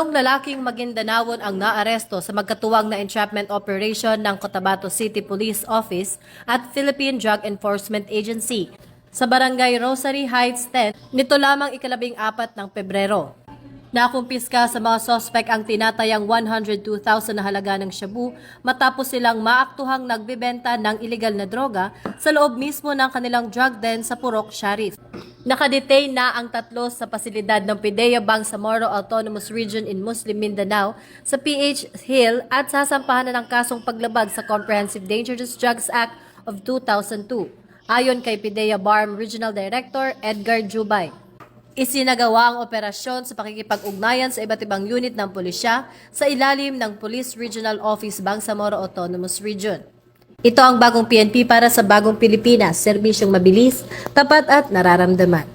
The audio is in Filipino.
Walong lalaking Maguindanaon ang naaresto sa magkatuwang na entrapment operation ng Cotabato City Police Office at Philippine Drug Enforcement Agency sa Barangay Rosary Heights 10 nito lamang ika-14 ng Pebrero. Nakumpiska sa mga sospek ang tinatayang 102,000 na halaga ng shabu matapos silang maaktuhang nagbebenta ng ilegal na droga sa loob mismo ng kanilang drug den sa Purok Sharif. Nakadetain na ang tatlo sa pasilidad ng PIDEA Bangsamoro Autonomous Region in Muslim Mindanao sa PH Hill at sasampahan na ng kasong paglabag sa Comprehensive Dangerous Drugs Act of 2002, ayon kay PIDEA BARM Regional Director Edgar Jubay. Isinagawa ang operasyon sa pakikipag-ugnayan sa iba't ibang unit ng pulisya sa ilalim ng Police Regional Office Bangsamoro Autonomous Region. Ito ang bagong PNP para sa bagong Pilipinas, serbisyong mabilis, tapat at nararamdaman.